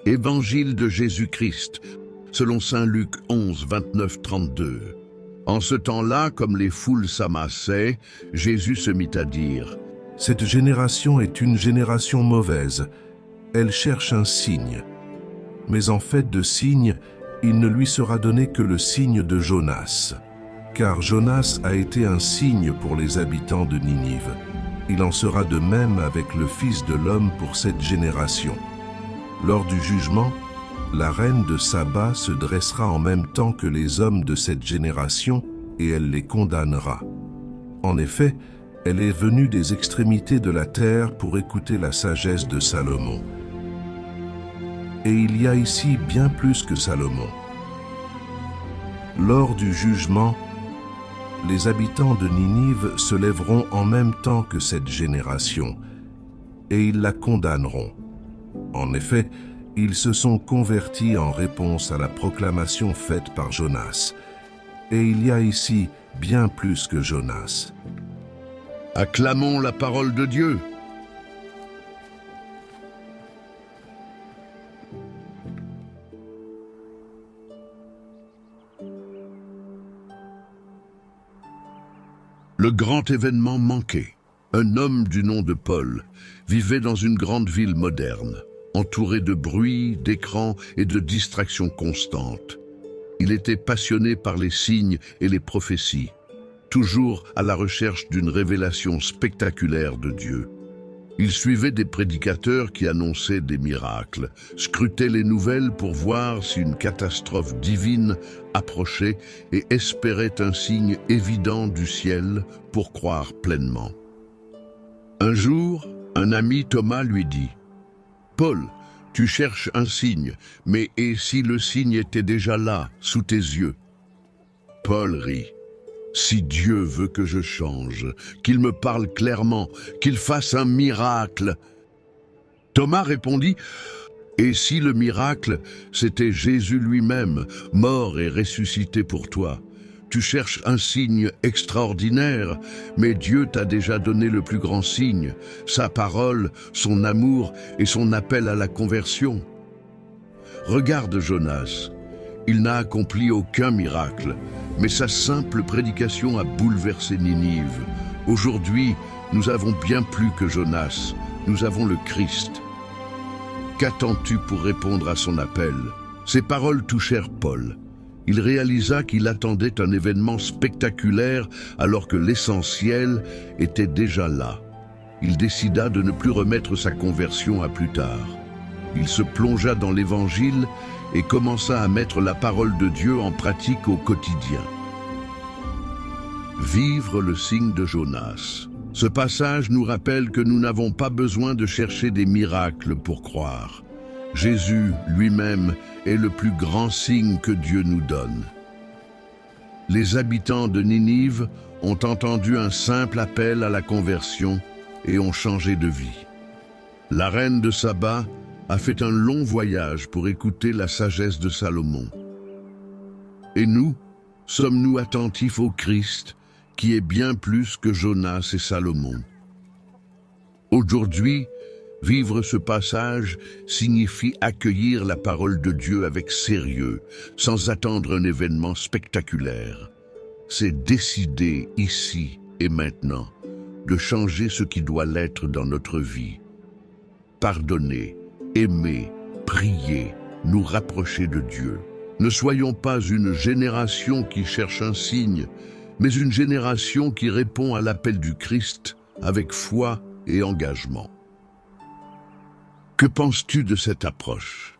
Évangile de Jésus-Christ, selon saint Luc 11, 29, 32. En ce temps-là, comme les foules s'amassaient, Jésus se mit à dire : « Cette génération est une génération mauvaise. Elle cherche un signe. Mais en fait de signe, il ne lui sera donné que le signe de Jonas. Car Jonas a été un signe pour les habitants de Ninive. Il en sera de même avec le Fils de l'homme pour cette génération. Lors du jugement, la reine de Saba se dressera en même temps que les hommes de cette génération et elle les condamnera. En effet, elle est venue des extrémités de la terre pour écouter la sagesse de Salomon. Et il y a ici bien plus que Salomon. Lors du jugement, les habitants de Ninive se lèveront en même temps que cette génération, et ils la condamneront. En effet, ils se sont convertis en réponse à la proclamation faite par Jonas. Et il y a ici bien plus que Jonas. Acclamons la parole de Dieu. Le grand événement manqué. Un homme du nom de Paul vivait dans une grande ville moderne, entouré de bruit, d'écrans et de distractions constantes. Il était passionné par les signes et les prophéties, toujours à la recherche d'une révélation spectaculaire de Dieu. Il suivait des prédicateurs qui annonçaient des miracles, scrutait les nouvelles pour voir si une catastrophe divine approchait et espérait un signe évident du ciel pour croire pleinement. Un jour, un ami Thomas lui dit : « Paul, tu cherches un signe, mais et si le signe était déjà là, sous tes yeux ?» Paul rit. « Si Dieu veut que je change, qu'il me parle clairement, qu'il fasse un miracle. » Thomas répondit : « Et si le miracle, c'était Jésus lui-même, mort et ressuscité pour toi ? Tu cherches un signe extraordinaire, mais Dieu t'a déjà donné le plus grand signe, sa parole, son amour et son appel à la conversion. Regarde Jonas, il n'a accompli aucun miracle, mais sa simple prédication a bouleversé Ninive. Aujourd'hui, nous avons bien plus que Jonas, nous avons le Christ. Qu'attends-tu pour répondre à son appel ? » Ces paroles touchèrent Paul. Il réalisa qu'il attendait un événement spectaculaire alors que l'essentiel était déjà là. Il décida de ne plus remettre sa conversion à plus tard. Il se plongea dans l'Évangile et commença à mettre la parole de Dieu en pratique au quotidien. Vivre le signe de Jonas. Ce passage nous rappelle que nous n'avons pas besoin de chercher des miracles pour croire. Jésus lui-même est le plus grand signe que Dieu nous donne. Les habitants de Ninive ont entendu un simple appel à la conversion et ont changé de vie. La reine de Saba a fait un long voyage pour écouter la sagesse de Salomon. Et nous, sommes-nous attentifs au Christ, qui est bien plus que Jonas et Salomon? Aujourd'hui, vivre ce passage signifie accueillir la parole de Dieu avec sérieux, sans attendre un événement spectaculaire. C'est décider ici et maintenant de changer ce qui doit l'être dans notre vie. Pardonner, aimer, prier, nous rapprocher de Dieu. Ne soyons pas une génération qui cherche un signe, mais une génération qui répond à l'appel du Christ avec foi et engagement. Que penses-tu de cette approche ?